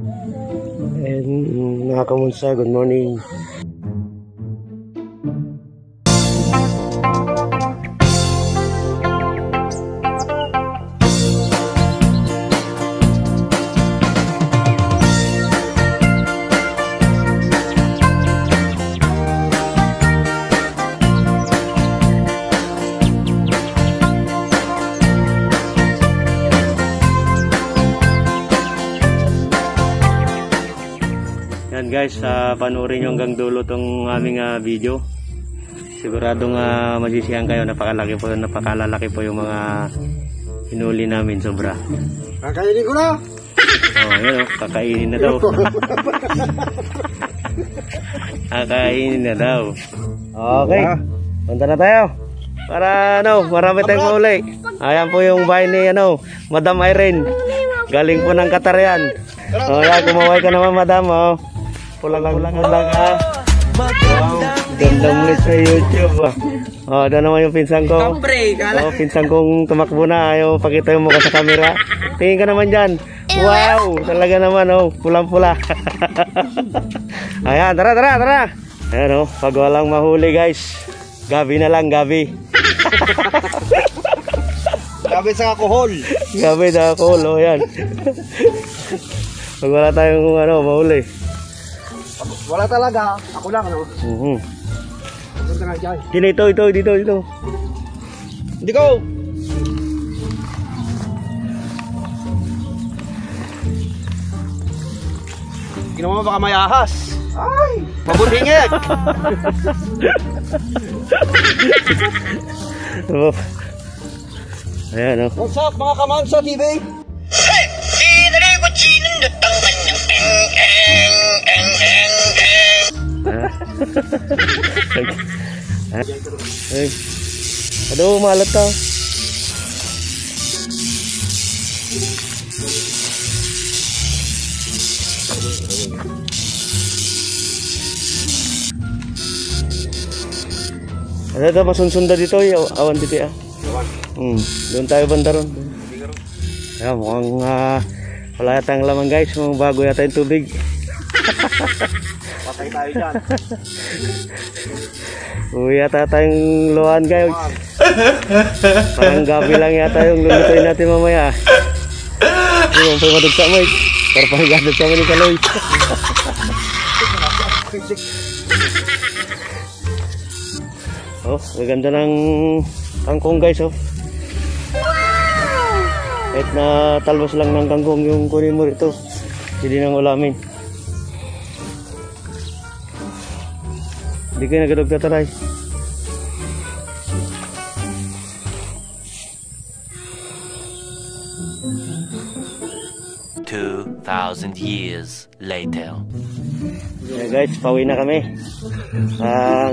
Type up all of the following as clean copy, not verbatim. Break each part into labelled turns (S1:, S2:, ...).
S1: And mga kamunsa, good morning. Guys, panoorin nyo hanggang dulo tong aming video. Siguradong masisiyahan kayo. Napakalalaki po yung mga hinuli namin, sobra.
S2: Kakainin ko na.
S1: Oh, yun o, kakainin na daw. Kakainin na daw. Okay, punta na tayo. Para marami tayong mahuli. Ayan po yung bahay ni Madam Irene. Galing po ng Qatar yan. Oh, yan, kumaway ka naman, Madam. Oh. Pulang-pulang ka. Wow, gandang ulit sa YouTube. Oh, doon naman yung pinsan ko. Oh, pinsan kong tumakbo na. Ayaw pakita yung mukha sa camera. Tingin ka naman dyan. Wow, talaga naman. Oh, pulang-pula. Ayan, tara. Ayan, pag walang mahuli guys, gabi na lang, gabi.
S2: Gabi sa alcohol.
S1: Gabi sa alcohol, oh yan. Pag wala tayong mahuli.
S2: Wala talaga. Ako lang, Punta nga dyan.
S1: Dito.
S2: Hindi ko. Ginawa mo baka may ahas. Ay! Mabudingit!
S1: Ayan,
S2: What's up mga kamansa TV?
S1: Ay. Aduh, malat ka. Ada masunsunda dito, awan dito ah. Doon tayo banda ron. Ayan, mukhang wala yata ang laman guys, mukhang bago yata yung tubig.
S2: Patay tayo dyan.
S1: Uwi yata tayong luhan guys. Parang gabi lang yata yung lulutuin natin mamaya. Hindi mo pa madugsa mo eh. Para panigadugsa mo ni Kaloy. Oh, maganda ng kangkong guys oh. Kahit na talbos lang ng kangkong yung kunin mo rito. Hindi nang ulamin. Hindi kayo nagadog na taray.
S3: Years later.
S1: Yeah guys, pauwi na kami.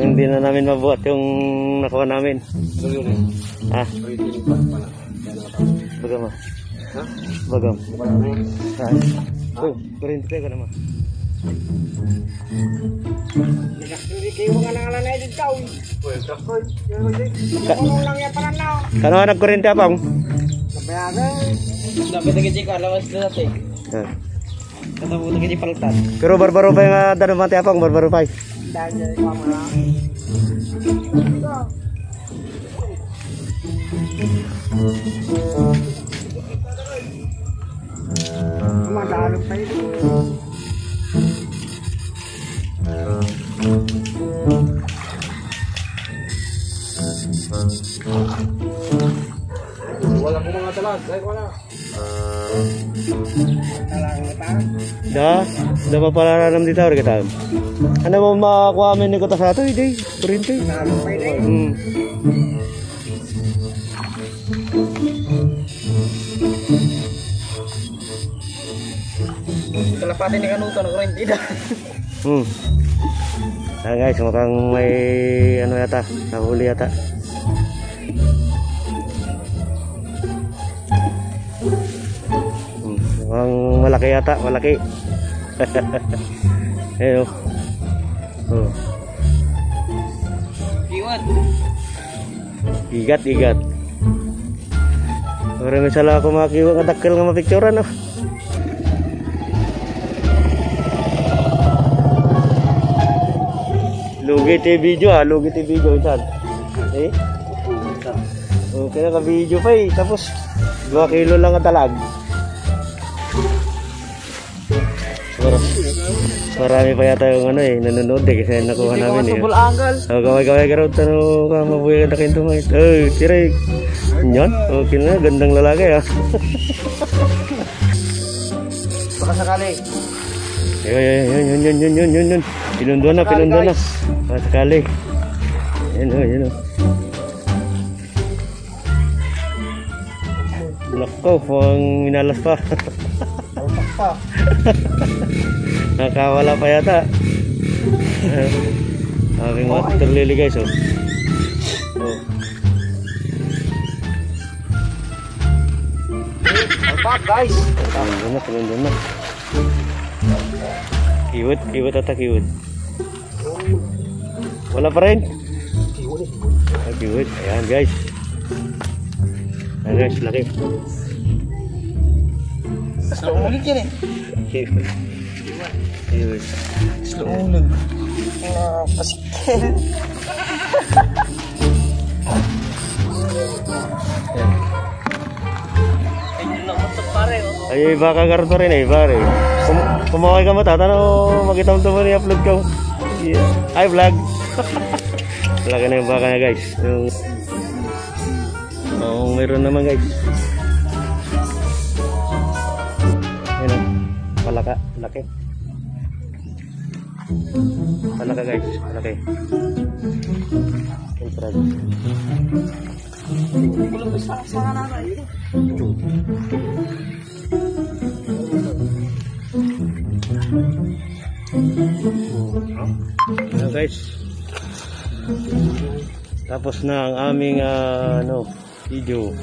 S1: Hindi na namin mabuhat yung nakuha namin. Bagam ah. Bagam. Kurinti ka naman. Kano nga nagkurinti apang?
S2: Dapat nagiging kalawas na natin. Katapos nagiging paltan.
S1: Pero barbaro pa yung danong mati apang, barbaro pa.
S2: Dahil yung mga madalong pa yun. Wala ko mga talag, wala.
S1: Da mapalaranam dito or kita. Ano mo makuha amin ni kota sa ato, hindi. Kurinti.
S2: Kalapatin ni kanuto ng kurinti na.
S1: Guys, mukhang may ano yata, nahuli yata. Mukhang malaki yata, malaki. Ayo. Igat. Orang misalnya aku makiwa kadakkel nga mapicturean no. Lugi ti video ha, lugi ti video insan. Eh? Okay na ka video pa eh. Tapos 2 kilo lang ang talag. Marami pa yata yung ano eh, nanonood eh kasi nakuha namin eh. Kaway-kaway ka raw, tanong ka, mabuhay ka na kayo tumay. Ay, tirig. Yan, okay na, gandang lalaki ha.
S2: Baka sakali.
S1: Yun. Pinunduan na. Baka sakali. Yan o. Nako, pang minalas pa. Nakawala pa yata. Aking water lily guys oh.
S2: Alpak guys.
S1: Pinunduan na. Kiwit ata kiwit. Wala pa rin. Kiwit. Ayan guys. Ayan guys, laki.
S2: Slow ulit yan eh.
S1: Kiwit.
S2: Slow ulit. Pasikil.
S1: Ay, baka karoon pa rin eh, pare. Kumaway ka mata, tanong makita mo ito i-upload ka. Ay, vlog. Laki na yung baka na guys. Yung meron naman guys. Ayun o, palaka, laki. Palaka guys, palaki. Kontra guys.
S2: Kulang ba sa natin?
S1: Ayan guys. Tapos na ang aming video.